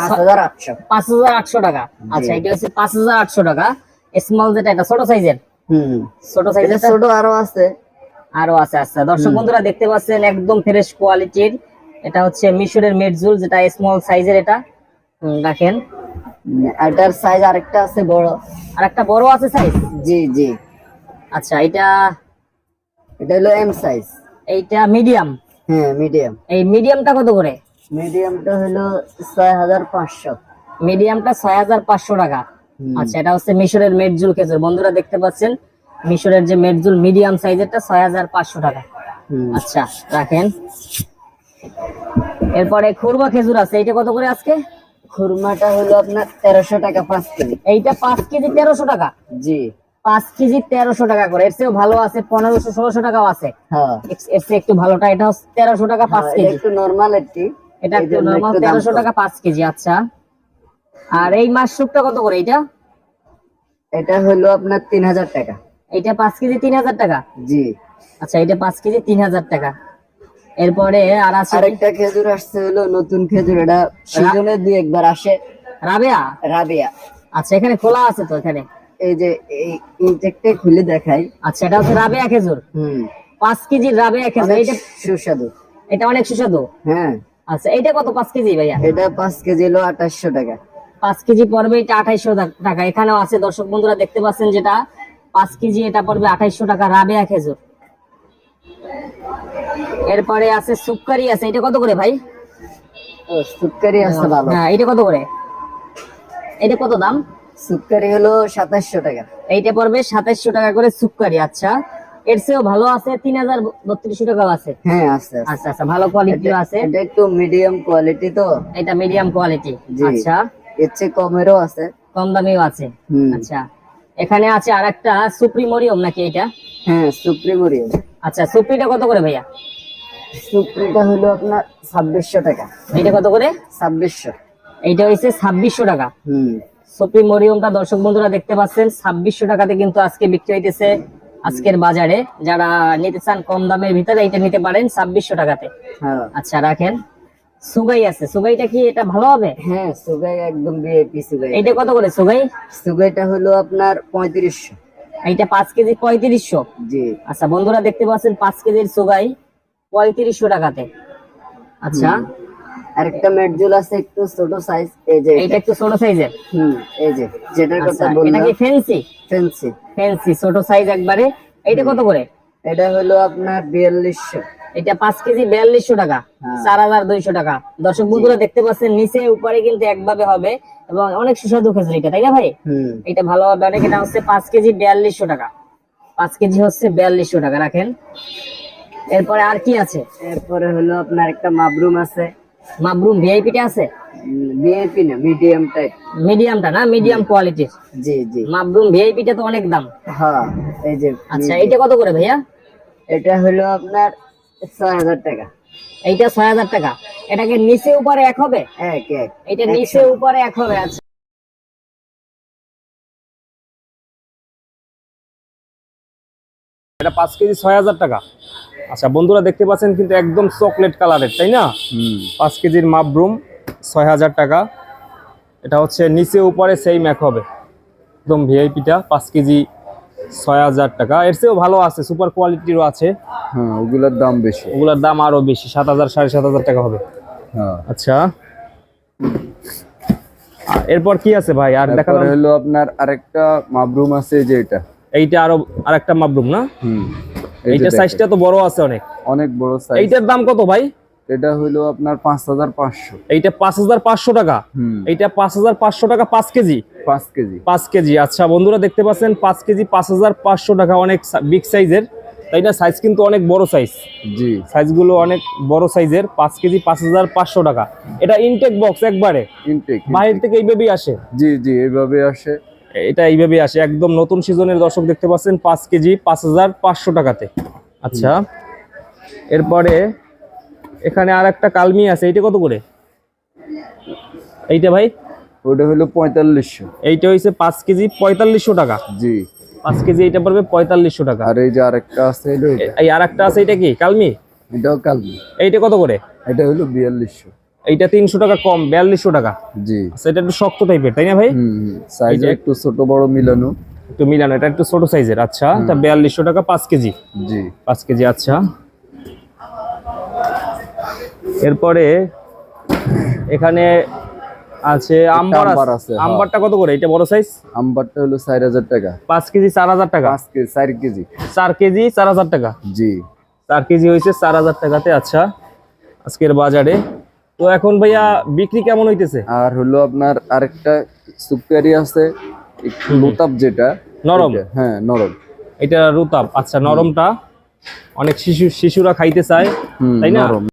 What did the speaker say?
5800। 5800 টাকা। আচ্ছা, এটা হচ্ছে 5800 টাকা। স্মল যেটা, এটা ছোট সাইজের। ছোট সাইজের, ছোট আরো আছে। আচ্ছা দর্শক বন্ধুরা দেখতে পাচ্ছেন একদম ফ্রেশ কোয়ালিটির। এটা হচ্ছে মিশরের মেডজুল, যেটা স্মল সাইজের। এটা দেখেন, এটার সাইজ আরেকটা আছে বড়, আরেকটা বড় আছে সাইজ। জি। আচ্ছা, এটা হলো এম সাইজ। এইটা মিডিয়াম। হ্যাঁ, মিডিয়াম। এই মিডিয়ামটা কত করে? মিডিয়ামটা হলো 6500। মিডিয়ামটা 6500 টাকা। আচ্ছা, এটা হচ্ছে মিশরের মেডজুল খেজুর। বন্ধুরা দেখতে পাচ্ছেন মিশরের যে মেডজুল মিডিয়াম সাইজেরটা 6500 টাকা। আচ্ছা, রাখেন। এরপরে খুরমা খেজুর আছে, এটা কত করে আজকে? খুরমাটা হলো আপনার 1300 টাকা 5 কেজি। এইটা 5 কেজি 1300 টাকা। জি, 5 কেজি 1300 টাকা করে। এর চেয়েও ভালো আছে, 1500 1600 টাকাও আছে। হ্যাঁ, এর চেয়ে একটু ভালোটা, এটা হচ্ছে 1300 টাকা 5 কেজি। একটু নরমাল একটু, এটা একটু নরমাল 1300 টাকা 5 কেজি। আচ্ছা, আর এই মাশরুমটা কত করে? এটা হলো আপনার 3000 টাকা। এইটা 5 কেজি 3000 টাকা। জি। আচ্ছা, এটা 5 কেজি 3000 টাকা। এরপরে আর আছে আরেকটা খেজুর আসছে, হলো নতুন খেজুর। এটা সিজনে দুই একবার আসে, রাবিয়া। আচ্ছা, এখানে খোলা আছে তো, এখানে এই যে এই ইনটেকটা খুলে দেখাই। আচ্ছা, এটা হচ্ছে রাবিয়া খেজুর। 5 কেজি রাবিয়া খেজুর। এটা সুস্বাদু, এটা অনেক সুস্বাদু। হ্যাঁ। আচ্ছা, এটা কত 5 কেজি ভাইয়া? এটা 5 কেজি হলো 2800 টাকা। 5 কেজি পড়বে এটা 2800 টাকা। এখানেও আছে দর্শক বন্ধুরা দেখতে পাচ্ছেন, যেটা 5 কেজি এটা পড়বে 2800 টাকা, রাবিয়া খেজুর। এরপরে আছে সুক্কারি আছে, এটা কত করে ভাই? ও, সুক্কারি আছে ভালো। হ্যাঁ, এটা কত করে? এটা কত দাম? সুক্কারি হলো 2700 টাকা। এইটা পড়বে 2700 টাকা করে সুক্কারি। আচ্ছা, এর চেয়েও ভালো আছে, 3032 টাকাও আছে। হ্যাঁ, আছে। আচ্ছা, ভালো কোয়ালিটিও আছে। এটা একটু মিডিয়াম কোয়ালিটি তো। এটা মিডিয়াম কোয়ালিটি। আচ্ছা, এর চেয়ে কমেরও আছে, কম দামিও আছে। আচ্ছা, এখানে আছে আরেকটা সুপ্রিমোরিয়াম নাকি এটা? হ্যাঁ, সুপ্রিমোরিয়াম। আচ্ছা, সুপ্রিটা কত করে ভাইয়া? সুপ্রিটা হলো আপনার 2600 টাকা। এটা কত করে? 2600। এইটা হইছে 2600 টাকা। সুপ্রিমোরিয়ামটা দর্শক বন্ধুরা দেখতে পাচ্ছেন 2600 টাকাতে কিন্তু আজকে বিক্রি হইতেছে আজকের বাজারে। যারা নিতে চান কম দামের ভিতরে, এটা নিতে পারেন 2600 টাকাতে। আচ্ছা, রাখেন। সুগাই আছে, সুগাইটা কি এটা ভালো হবে? হ্যাঁ, সুগাই একদম ভিআইপি সুগাই। এইটা কত করে সুগাই? সুগাইটা হলো আপনার 3500। এইটা 5 কেজি 3500। জি। আচ্ছা, বন্ধুরা দেখতে পাচ্ছেন 5 কেজির সুগাই 3500 টাকাতে। আচ্ছা, আরেকটা মেডজুল আছে একটু ছোট সাইজ। এই যে এইটা একটু ছোট সাইজের। এই যে যেটার কথা বললাম। এটা কি ফ্যান্সি? ফ্যান্সি ছোট সাইজ একবারে। এইটা কত করে? এটা হলো আপনার 4200। এটা 5 কেজি 4200 টাকা, 4200 টাকা। দর্শক বন্ধুরা দেখতে পাচ্ছেন নিচে উপরে কিন্তু একভাবে হবে, এবং অনেক সুস্বাদু খেজুর এটা, তাই না ভাই? এটা ভালো হবে অনেক। এটা হচ্ছে 5 কেজি 4200 টাকা। 5 কেজি হচ্ছে 4200 টাকা। রাখেন। এরপরে আর কি আছে? এরপরে হলো আপনার একটা মাবরুম আছে। মাবরুম ভিআইপিটা আছে? ভিআইপি না, মিডিয়াম টাইপ। মিডিয়ামটা না, মিডিয়াম কোয়ালিটির। জি। মাবরুম ভিআইপিটা তো অনেক দাম। হ্যাঁ, এই যে। আচ্ছা, এটা কত করে ভাইয়া? এটা হলো আপনার 6000 টাকা। এইটা 6000 টাকা। এটাকে নিচে উপরে এক হবে? এক। এটা নিচে উপরে এক হবে। আচ্ছা, এটা 5 কেজি 6000 টাকা। আচ্ছা, বন্ধুরা দেখতে পাচ্ছেন কিন্তু একদম চকলেট কালারের, তাই না? 5 কেজির মাবরুম 6000 টাকা। এটা হচ্ছে নিচে উপরে সেম এক হবে, একদম ভিআইপিটা 5 কেজি 6000 টাকা। এর চেয়েও ভালো আছে, সুপার কোয়ালিটিরও আছে। হ্যাঁ, ওগুলোর দাম বেশি। ওগুলোর দাম আরো বেশি, 7000 7500 টাকা হবে। হ্যাঁ। আচ্ছা, এরপর কি আছে ভাই? আর দেখালাম হলো আপনার আরেকটা মাবরুম আছে, যে এটা। এইটা আরো আরেকটা মাবরুম না? এইটা সাইজটা তো বড় আছে, অনেক বড় সাইজ। এইটার দাম কত ভাই? এটা হলো আপনার 5500। এইটা 5500 টাকা। এইটা 5500 টাকা 5 কেজি। 5 কেজি। আচ্ছা, বন্ধুরা দেখতে পাচ্ছেন 5 কেজি 5500 টাকা, অনেক বিগ সাইজের, তাই না? সাইজ কিন্তু অনেক বড় সাইজ। জি, সাইজগুলো অনেক বড় সাইজের। 5 কেজি 5500 টাকা। এটা ইনটেক বক্স একবারে, বাইরে থেকে এইভাবেই আসে? জি, এইভাবে আসে। এটা এইভাবে আসে, একদম নতুন সিজনের। দর্শক দেখতে পাচ্ছেন 5 কেজি 5500 টাকাতে। আচ্ছা, এরপরে এখানে আর একটা কালমি আছে, এইটা কত করে? এইটা ভাই? ওটা হলো 4500। এইটা হইছে 5 কেজি 4500 টাকা। জি, 5 কেজি এইটা পড়বে 4500 টাকা। আর এই যে আরেকটা আছে, এই আরেকটা আছে, এটা কি কালমি? এটাও কালমি। এইটা কত করে? এটা হলো 4200। এইটা 300 টাকা কম, 4200 টাকা। জি। আচ্ছা, এটা একটু শক্ত টাইপের তাই না ভাই? সাইজ একটু ছোট বড় মিলানো। একটু মিলানো, এটা একটু ছোট সাইজের। আচ্ছা, এটা 4200 টাকা 5 কেজি। জি। 5 কেজি। আচ্ছা, এরপরে এখানে আছে আম্বার আম্বার আছে, হ্যাঁ। আম্বারটা কত করে? এটা বড় সাইজ। আম্বারটা হলো 4000 টাকা। 5 কেজি 4000 টাকা। 5 কেজি 4 কেজি। 4 কেজি 4000 টাকা। জি। 4 কেজি হয়েছে 4000 টাকাতে। আচ্ছা, আজকের বাজারে তো এখন ভাইয়া বিক্রি কেমন হইতেছে? আর হলো আপনার আরেকটা সুপকারি আছে, একটু লুতাপ যেটা নরম। ওইটা, হ্যাঁ নরম। এটা রুতাব। আচ্ছা, নরমটা অনেক শিশুরা খাইতে চায়, তাই না? নরম।